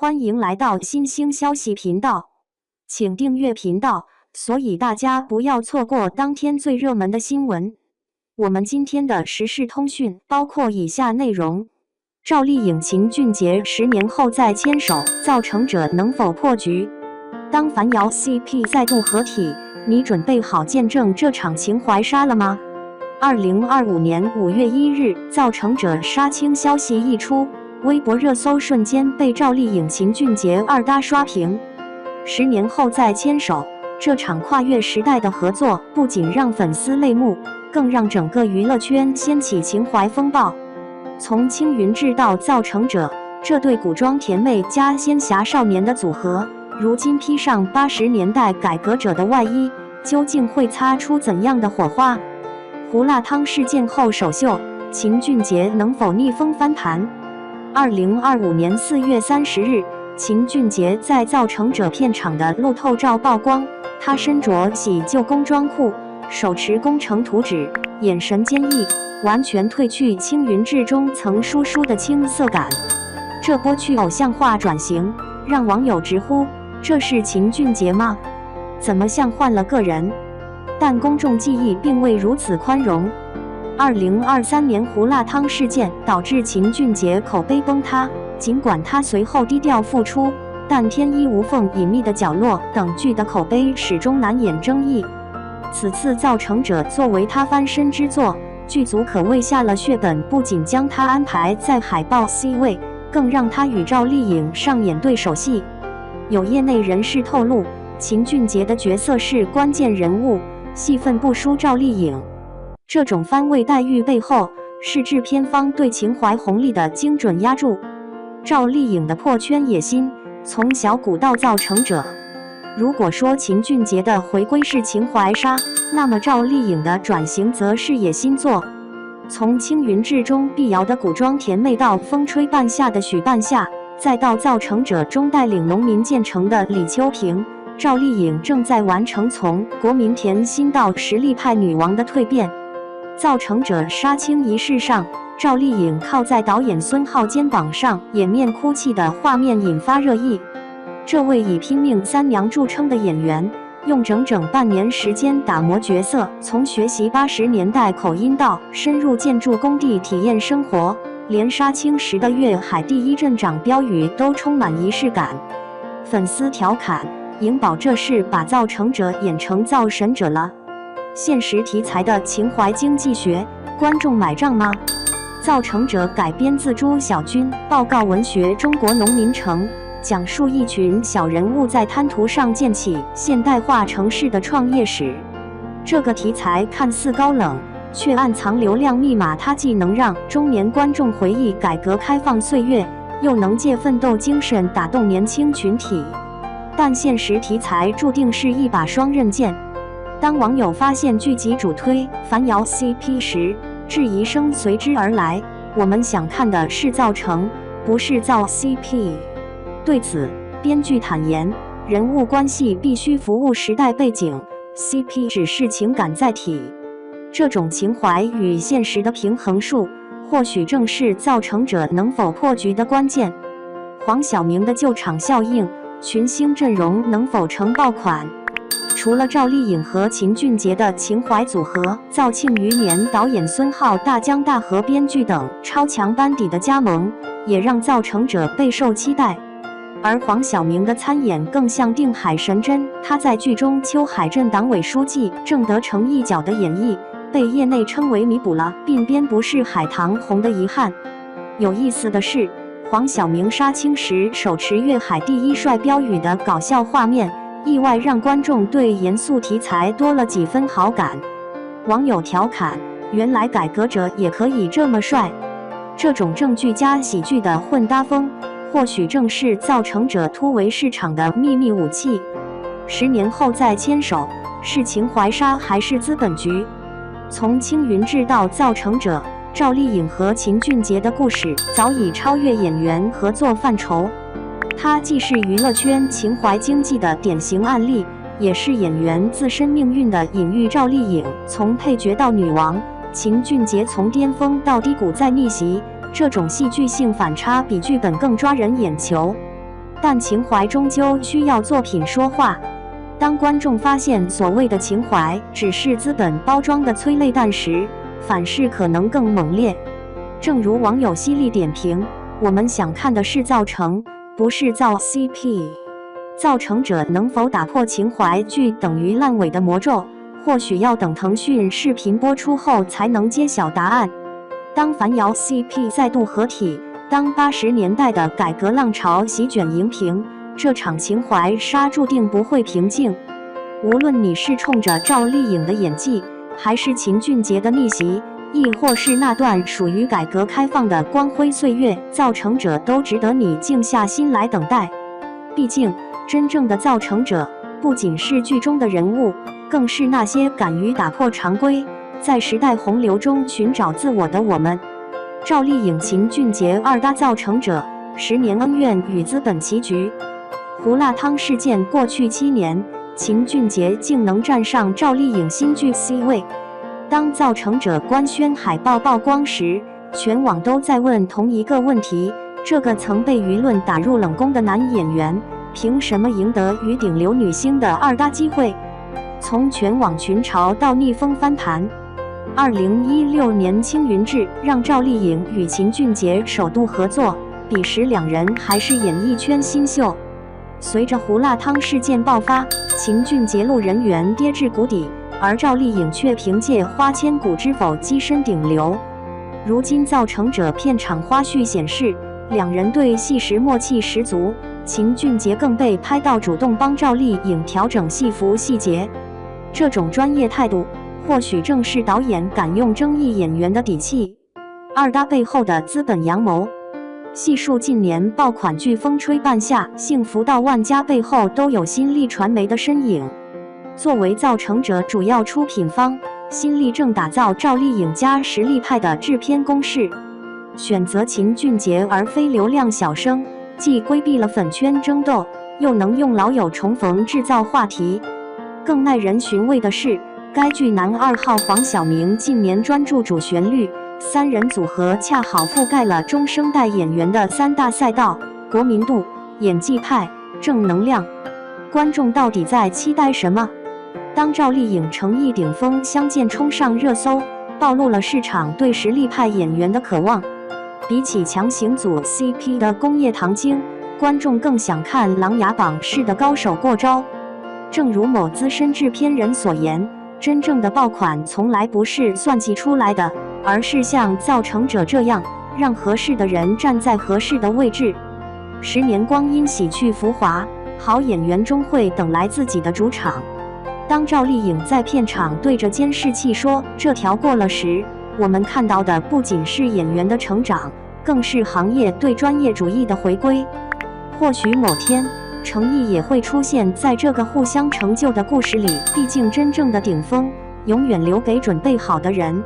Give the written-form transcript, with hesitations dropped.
欢迎来到新兴消息频道，请订阅频道，所以大家不要错过当天最热门的新闻。我们今天的时事通讯包括以下内容：赵丽颖、秦俊杰10年后再牵手，造成者能否破局？当凡瑶 CP 再度合体，你准备好见证这场情怀杀了吗？2025年5月1日，造成者杀青消息一出，微博热搜瞬间被赵丽颖、秦俊杰二搭刷屏。10年后再牵手，这场跨越时代的合作不仅让粉丝泪目，更让整个娱乐圈掀起情怀风暴。从青云志到造成者，这对古装甜妹加仙侠少年的组合，如今披上80年代改革者的外衣，究竟会擦出怎样的火花？胡辣汤事件后首秀，秦俊杰能否逆风翻盘？2025年4月30日，秦俊杰在造成者片场的路透照曝光，他身着洗旧工装裤，手持工程图纸，眼神坚毅，完全褪去青云志中曾输出的青涩感。这波去偶像化转型，让网友直呼：这是秦俊杰吗？怎么像换了个人？但公众记忆并未如此宽容。2023年胡辣汤事件导致秦俊杰口碑崩塌，尽管他随后低调复出，但天衣无缝、隐秘的角落等剧的口碑始终难掩争议。此次造成者作为他翻身之作，剧组可谓下了血本，不仅将他安排在海报 C 位，更让他与赵丽颖上演对手戏。有业内人士透露，秦俊杰的角色是关键人物，戏份不输赵丽颖。这种番位待遇背后，是制片方对情怀红利的精准压注。赵丽颖的破圈野心，从小谷到造成者。如果说秦俊杰的回归是情怀杀，那么赵丽颖的转型则是野心作。从青云志中碧瑶的古装甜妹到风吹半夏的许半夏，再到造成者中带领农民建成的李秋萍，赵丽颖正在完成从国民甜心到实力派女王的蜕变。造成者杀青仪式上，赵丽颖靠在导演孙浩肩膀上掩面哭泣的画面引发热议。这位以拼命三娘著称的演员，用整整半年时间打磨角色，从学习80年代口音到深入建筑工地体验生活，连杀青时的粤海第一镇长标语都充满仪式感。粉丝调侃：颖宝这是把造成者演成造神者了。现实题材的情怀经济学，观众买账吗？造成者改编自朱小军报告文学《中国农民城》，讲述一群小人物在滩涂上建起现代化城市的创业史。这个题材看似高冷，却暗藏流量密码，它既能让中年观众回忆改革开放岁月，又能借奋斗精神打动年轻群体。但现实题材注定是一把双刃剑。当网友发现剧集主推凡瑶 CP 时，质疑声随之而来。我们想看的是造成，不是造 CP。对此，编剧坦言，人物关系必须服务时代背景 ，CP 只是情感载体。这种情怀与现实的平衡术，或许正是造成者能否破局的关键。黄晓明的救场效应，群星阵容能否成爆款？除了赵丽颖和秦俊杰的情怀组合，造庆余年导演孙浩、大江大河编剧等超强班底的加盟，也让造成者备受期待。而黄晓明的参演更像定海神针，他在剧中秋海镇党委书记郑德成一角的演绎，被业内称为弥补了鬓边不是海棠红的遗憾。有意思的是，黄晓明杀青时手持粤海第一帅标语的搞笑画面，意外让观众对严肃题材多了几分好感。网友调侃：原来改革者也可以这么帅。这种正剧加喜剧的混搭风，或许正是造成者突围市场的秘密武器。10年后再牵手，是情怀杀还是资本局？从青云志到造成者，赵丽颖和秦俊杰的故事早已超越演员合作范畴。它既是娱乐圈情怀经济的典型案例，也是演员自身命运的隐喻。赵丽颖从配角到女王，秦俊杰从巅峰到低谷再逆袭，这种戏剧性反差比剧本更抓人眼球。但情怀终究需要作品说话。当观众发现所谓的情怀只是资本包装的催泪弹时，反噬可能更猛烈。正如网友犀利点评：我们想看的是造成，不是造 CP。造成者能否打破情怀剧等于烂尾的魔咒，或许要等腾讯视频播出后才能揭晓答案。当凡瑶 CP 再度合体，当80年代的改革浪潮席卷荧屏，这场情怀杀注定不会平静。无论你是冲着赵丽颖的演技，还是秦俊杰的逆袭，亦或是那段属于改革开放的光辉岁月，造成者都值得你静下心来等待。毕竟，真正的造成者不仅是剧中的人物，更是那些敢于打破常规，在时代洪流中寻找自我的我们。赵丽颖、秦俊杰二搭造成者，10年恩怨与资本棋局。胡辣汤事件过去7年，秦俊杰竟能站上赵丽颖新剧 C 位。当造成者官宣海报曝光时，全网都在问同一个问题：这个曾被舆论打入冷宫的男演员，凭什么赢得与顶流女星的二搭机会？从全网群嘲到逆风翻盘。2016年青云志让赵丽颖与秦俊杰首度合作，彼时两人还是演艺圈新秀。随着胡辣汤事件爆发，秦俊杰路人缘跌至谷底，而赵丽颖却凭借花千骨之否跻身顶流。如今造成者片场花絮显示，两人对戏时默契十足，秦俊杰更被拍到主动帮赵丽颖调整戏服细节。这种专业态度，或许正是导演敢用争议演员的底气。二搭背后的资本阳谋，细数近年爆款剧风吹半夏、幸福到万家背后都有新力传媒的身影。作为造成者主要出品方，新力正打造赵丽颖加实力派的制片攻势，选择秦俊杰而非流量小生，既规避了粉圈争斗，又能用老友重逢制造话题。更耐人寻味的是，该剧男2号黄晓明近年专注主旋律，三人组合恰好覆盖了中生代演员的3大赛道：国民度、演技派、正能量。观众到底在期待什么？当赵丽颖诚意顶峰相见冲上热搜，暴露了市场对实力派演员的渴望。比起强行组 CP 的工业糖精，观众更想看琅琊榜式的高手过招。正如某资深制片人所言，真正的爆款从来不是算计出来的，而是像造成者这样，让合适的人站在合适的位置。10年光阴洗去浮华，好演员终会等来自己的主场。当赵丽颖在片场对着监视器说这条过了时，我们看到的不仅是演员的成长，更是行业对专业主义的回归。或许某天，诚意也会出现在这个互相成就的故事里，毕竟真正的顶峰，永远留给准备好的人。